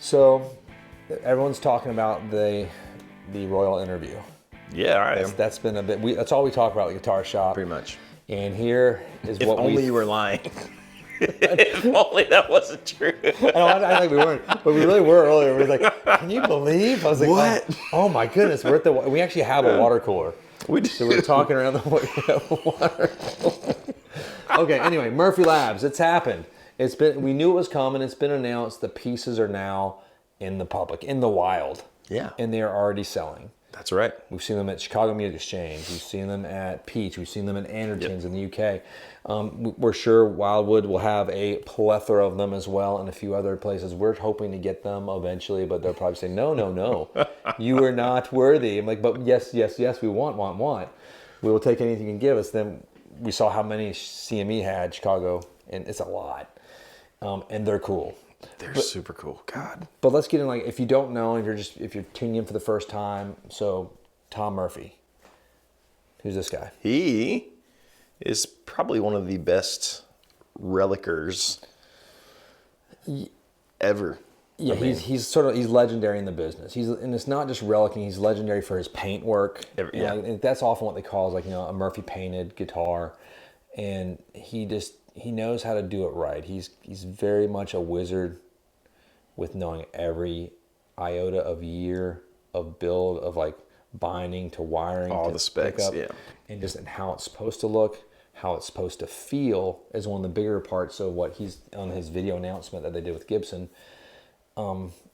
So everyone's talking about the Royal interview. Yeah, I am. That's been a bit. That's all we talk about at the Guitar Shop. Pretty much. And here is If what only you were lying. If only that wasn't true. I think we weren't, but we really were earlier. We were like, "Can you believe?" I was like, What? Oh my goodness, we're at the. We actually have a water cooler. We do. So we're talking around the water cooler. Okay. Anyway, Murphy Labs. It's happened. It's been. We knew it was coming. It's been announced. The pieces are now in the public, in the wild. Yeah. And they are already selling. That's right. We've seen them at Chicago Music Exchange. We've seen them at Peach. We've seen them at Anderton's in the UK. We're sure Wildwood will have a plethora of them as well in a few other places. We're hoping to get them eventually, but they'll probably say, no. You are not worthy. I'm like, but yes, we want. We will take anything you can give us. Then we saw how many CME had, Chicago, and it's a lot. And they're cool. They're super cool. God. But let's get in, like, if you don't know, if you're tuning in for the first time, so Tom Murphy. Who's this guy? He is probably one of the best relicers ever. Yeah, he's legendary in the business. And it's not just relicing, he's legendary for his paint work. And that's often what they call a Murphy painted guitar. And he knows how to do it right. He's very much a wizard with knowing every iota of year of build, of like binding to wiring, all to the specs, up, and just how it's supposed to look, how it's supposed to feel is one of the bigger parts of what he's on his video announcement that they did with Gibson.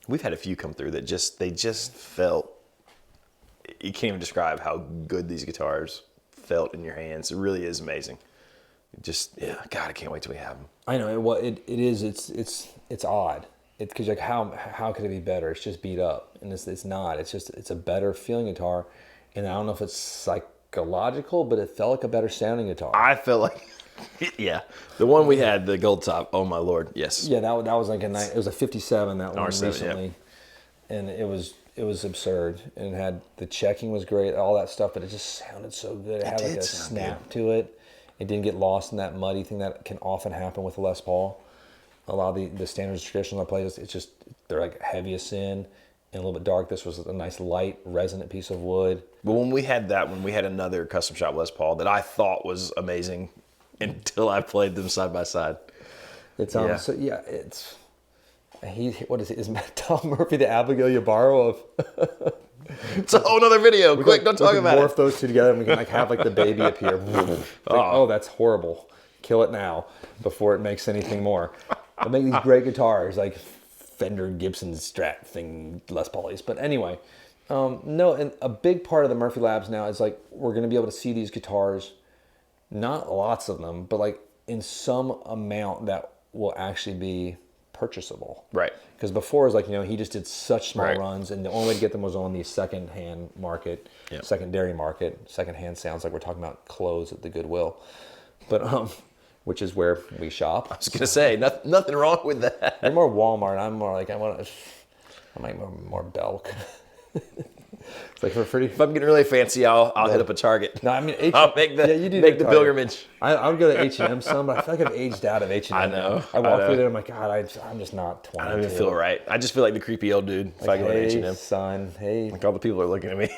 We've had a few come through that they just felt, you can't even describe how good these guitars felt in your hands. It really is amazing. God, I can't wait till we have them. I know it's odd. It's because like how could it be better? It's just beat up, and it's not. It's a better feeling guitar, and I don't know if it's psychological, but it felt like a better sounding guitar. I felt like, yeah, the one we had, the gold top. Oh my lord, yes. Yeah, that was like it was a 57 that one R7, recently, and it was absurd, and it had the checking was great, all that stuff, but it just sounded so good. It had like a snap to it. It didn't get lost in that muddy thing that can often happen with the Les Paul. A lot of the standards traditional I play, it's just, they're like heaviest in and a little bit dark. This was a nice light resonant piece of wood. But when we had that one, we had another Custom Shop Les Paul that I thought was amazing until I played them side by side. It's what is it? Is Tom Murphy the Abigail Ybarra of? It's a whole other video. Quick, don't talk about it. Morph those two together and we can have the baby appear. Oh, that's horrible. Kill it now before it makes anything more. I make these great guitars like Fender Gibson Strat thing, Les Paulies. But anyway, no, and a big part of the Murphy Labs now is like we're going to be able to see these guitars, not lots of them, but like in some amount that will actually be purchasable. Right. Because before it was like, he just did such small runs, and the only way to get them was on the second-hand market, secondary market. Second-hand sounds like we're talking about clothes at the Goodwill, but which is where we shop. I was gonna say nothing wrong with that. You're more Walmart. I'm more like I'm like more Belk. It's like for pretty. If I'm getting really fancy, I'll hit up a Target. No, I mean I'll make the pilgrimage. I would go to H&M some, but I feel like I've aged out of H&M. I know. I walk through there, I'm like, God, I'm just not 20. I don't even feel right. I just feel like the creepy old dude if I go to H&M. Son, hey. Like all the people are looking at me.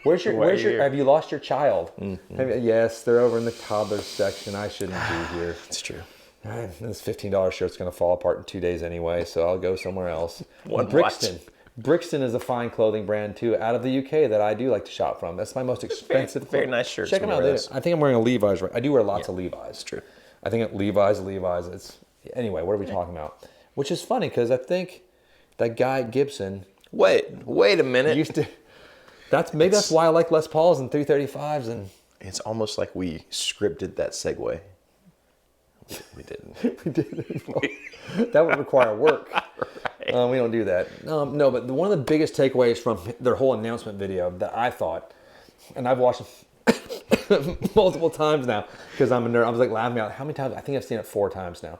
Where's your? Have you lost your child? Mm-hmm. Yes, they're over in the toddler section. I shouldn't be here. It's true. This $15 shirt's going to fall apart in 2 days anyway, so I'll go somewhere else. Brixton. Brixton is a fine clothing brand too, out of the UK that I do like to shop from. That's my most expensive. Very nice shirt. Check them out. I think I'm wearing a Levi's. Right? I do wear lots of Levi's. It's true. I think Levi's. It's anyway. What are we talking about? Which is funny because I think that guy Gibson. Wait a minute. Used to. That's why I like Les Pauls and 335s and. It's almost like we scripted that segue. We didn't. We didn't. That would require work. Right. We don't do that. No, but one of the biggest takeaways from their whole announcement video that I thought, and I've watched it multiple times now because I'm a nerd. I was like laughing out. How many times? I think I've seen it 4 times now.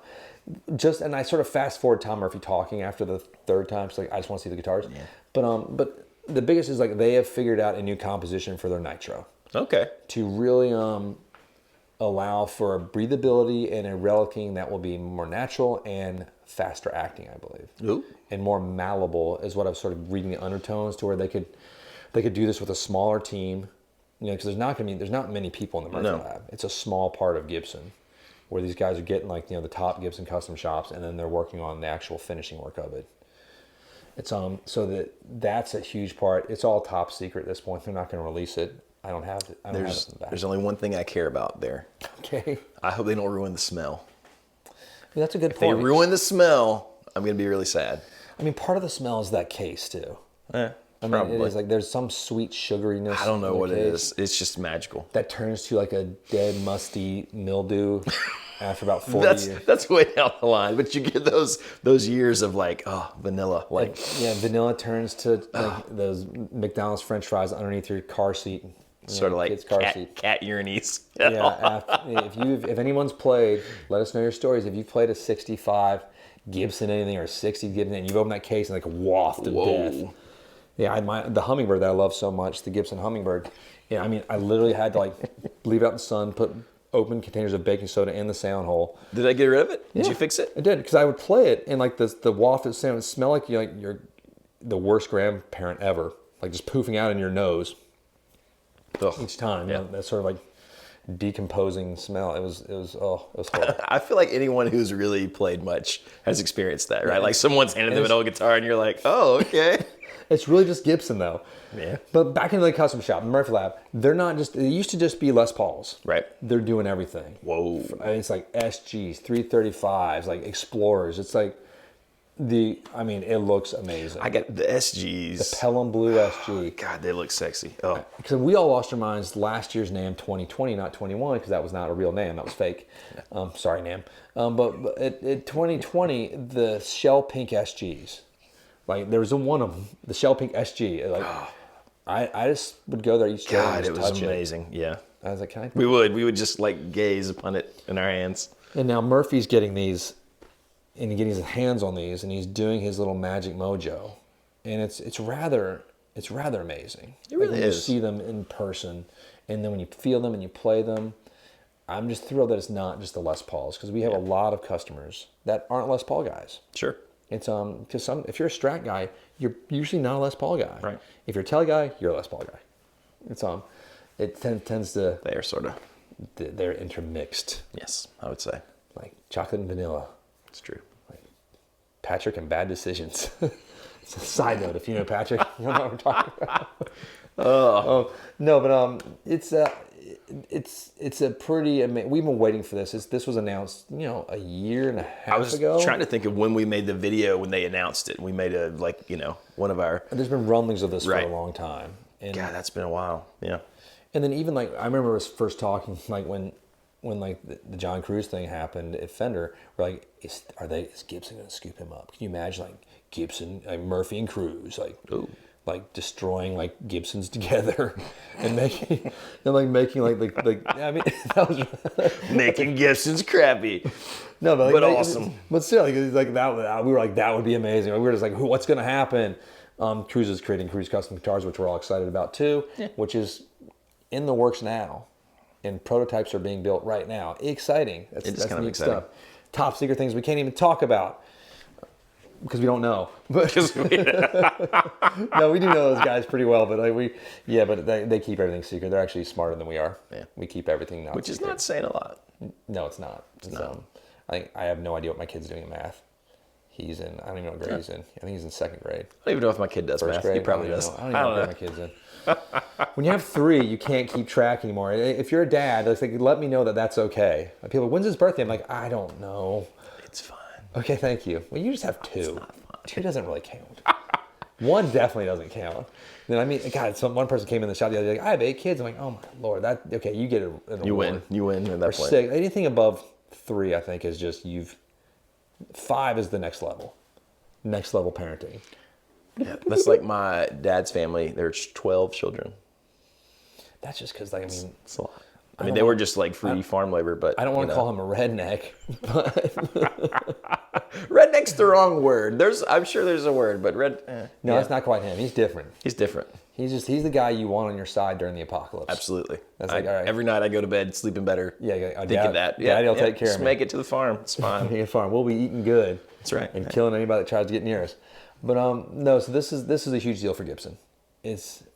And I sort of fast forward Tom Murphy talking after the 3rd time. So like, I just want to see the guitars. Yeah. But the biggest is like they have figured out a new composition for their Nitro. Okay. To really allow for a breathability and a relicing that will be more natural and faster acting, I believe. Ooh. And more malleable is what I was sort of reading the undertones to, where they could do this with a smaller team, because there's not many people in the Murphy Lab. It's a small part of Gibson, where these guys are getting the top Gibson Custom Shops, and then they're working on the actual finishing work of it. It's so that's a huge part. It's all top secret at this point. They're not going to release it. I don't have it. There's only one thing I care about there. Okay. I hope they don't ruin the smell. That's a good If point. they ruin the smell, I'm going to be really sad. I mean, part of the smell is that case too. Yeah, It is there's some sweet sugariness. I don't know what it case is. It's just magical. that turns to like a dead, musty mildew after about 40 years. That's way down the line. But you get those years of vanilla. Vanilla turns to those McDonald's French fries underneath your car seat. Sort of like kid's car seat. cat urinese. If anyone's played, let us know your stories. If you've played a 65 Gibson anything or a 60 Gibson, and you've opened that case and like a waft of death. Yeah, the Hummingbird that I love so much, the Gibson Hummingbird. Yeah, I mean, I literally had to leave it out in the sun, put open containers of baking soda in the sound hole. Did I get rid of it? Did you fix it? I did, because I would play it and the waft of sound would smell like you're the worst grandparent ever, like just poofing out in your nose. Ugh. Each time. Yeah. That sort of decomposing smell. It was horrible. I feel like anyone who's really played much has experienced that, right? Like someone's handed them an old guitar and you're like, oh, okay. It's really just Gibson though. Yeah. But back into the custom shop, Murphy Lab, they used to just be Les Pauls. Right. They're doing everything. Whoa. It's like SGs, 335s, like Explorers. It's like it looks amazing. I got the SGs. The Pelham Blue SG. God, they look sexy. Oh. Because we all lost our minds last year's NAMM 2020, not 21, because that was not a real NAMM. That was fake. Sorry, NAMM. But at 2020, the shell pink SGs, there was one of them, the shell pink SG. I just would go there each day and just touch it. Amazing. Yeah. I was like, can I? We would just gaze upon it in our hands. And now Murphy's getting these, and getting his hands on these, and he's doing his little magic mojo, and it's rather amazing. It really when is. You see them in person, and then when you feel them and you play them, I'm just thrilled that it's not just the Les Pauls, because we have a lot of customers that aren't Les Paul guys. Sure. It's because if you're a Strat guy, you're usually not a Les Paul guy. Right. If you're a Tele guy, you're a Les Paul guy. It's it tends to They are sort of. they're intermixed, Yes, I would say. like chocolate and vanilla. It's true. Patrick and bad decisions. It's a side note, if you know Patrick, you know what we're talking about. No, but it's a pretty. We've been waiting for this. This was announced, a year and a half ago. I was trying to think of when we made the video when they announced it. We made one of our. There's been rumblings of this for a long time. And, God, that's been a while. Yeah. And then even I remember us first talking when the John Cruz thing happened at Fender, we're like, is Gibson going to scoop him up? Can you imagine Gibson, Murphy and Cruz, Ooh. Destroying Gibsons together and making that was Making Gibsons crappy. No, but awesome. But still, that we were like, that would be amazing. We were just like, what's going to happen? Cruz is creating Cruz Custom Guitars, which we're all excited about too, which is in the works now. And prototypes are being built right now. Exciting. That's kind of neat exciting. stuff. Top secret things we can't even talk about because we don't know. But no, we do know those guys pretty well. But but they keep everything secret. They're actually smarter than we are. Yeah. We keep everything not Which secret. is not saying a lot. No, it's not. I have no idea what my kid's doing in math. He's in. I don't even know what grade he's in. I think he's in second grade. I don't even know if my kid does First math. grade. He probably does. I don't even know what grade my kid's in. When you have 3, you can't keep track anymore. If you're a dad, let me know that that's okay. People are like, when's his birthday? I'm like, I don't know. It's fine. Okay, thank you. Well, you just have 2. 2 doesn't really count. 1 definitely doesn't count. Then God, one person came in the shop the other day, like, I have 8 kids. I'm like, oh my Lord, you get an award. You win at that point. 6. Anything above 3, I think, is just 5 is the next level. Next level parenting. Yeah, that's like my dad's family. There's 12 children. That's just because, It's a lot. They were just free farm labor, but I don't want to call him a redneck, but redneck's the wrong word. I'm sure there's a word, but no, it's not quite him. He's different. He's different. He's the guy you want on your side during the apocalypse. Absolutely. That's like, all right. Every night I go to bed sleeping better. Yeah, thinking that. Daddy will take care of Just me. make it to the farm. It's fine. Farm. We'll be eating good. That's right. And killing anybody that tries to get near us. But no. So this is a huge deal for Gibson.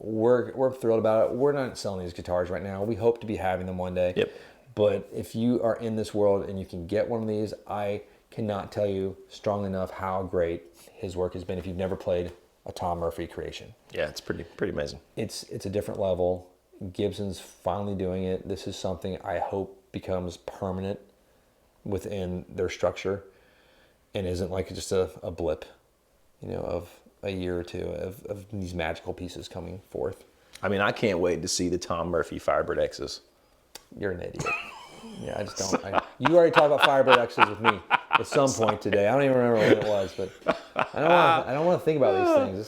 We're thrilled about it. We're not selling these guitars right now. We hope to be having them one day. Yep. But if you are in this world and you can get one of these, I cannot tell you strongly enough how great his work has been. If you've never played a Tom Murphy creation, Yeah, it's pretty amazing. it's a different level. Gibson's finally doing it. This is something I hope becomes permanent within their structure and isn't like just a blip, of a year or two of these magical pieces coming forth. I mean, I can't wait to see the Tom Murphy Firebird X's. You're an idiot. Yeah, I just don't. You already talked about Firebird X's with me at some point today. I don't even remember when it was, but I don't want to think about these things.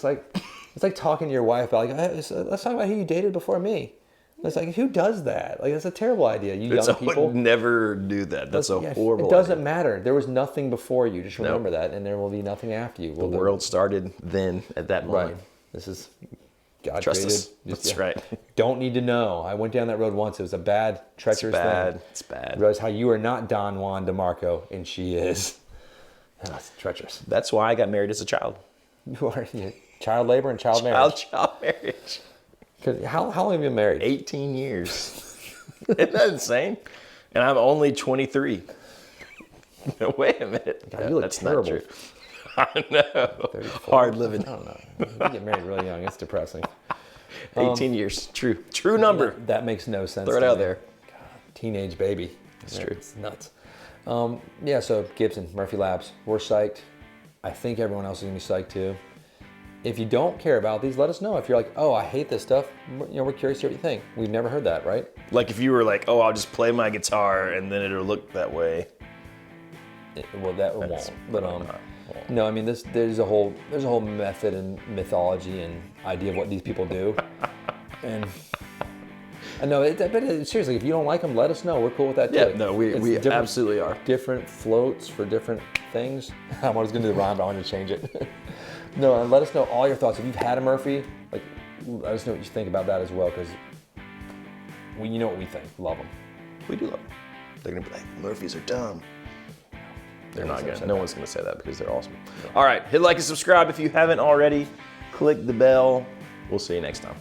It's like talking to your wife about like, let's talk about who you dated before me. It's like, who does that? Like, that's a terrible idea. You young people never do that. That's a horrible. It doesn't matter. There was nothing before you. Just remember that, and there will be nothing after you. The world started then at that moment. Right. This is God Trust created. us. That's right. Don't need to know. I went down that road once. It was a bad, treacherous thing. It's bad. I realized how you are not Don Juan DeMarco, and she is. It's treacherous. That's why I got married as a child. You are child labor and child marriage. Child marriage. How long have you been married? 18 years. Isn't that insane? And I'm only 23. No, wait a minute. God, you look That's terrible. not true. I know. 34. Hard living. I don't know. You get married really young. It's depressing. 18 years. True number. That makes no sense. Throw it to out me. there. God, teenage baby. That's true. It's nuts. So Gibson, Murphy Labs, we're psyched. I think everyone else is going to be psyched too. If you don't care about these, let us know. If you're like, oh, I hate this stuff, we're curious to hear what you think. We've never heard that, right? Like if you were like, oh, I'll just play my guitar and then it'll look that way. That won't. But no, I mean there's a whole method and mythology and idea of what these people do, and I know. But seriously, if you don't like them, let us know. We're cool with that too. Yeah, no, we absolutely are. Different floats for different things. I was going to do the rhyme, but I wanted to change it. No, and let us know all your thoughts. If you've had a Murphy, let us know what you think about that as well, because you know what we think. Love them. We do love them. They're gonna be like, Murphys are dumb. They're not gonna. No one's gonna say that because they're awesome. All right, hit like and subscribe if you haven't already. Click the bell. We'll see you next time.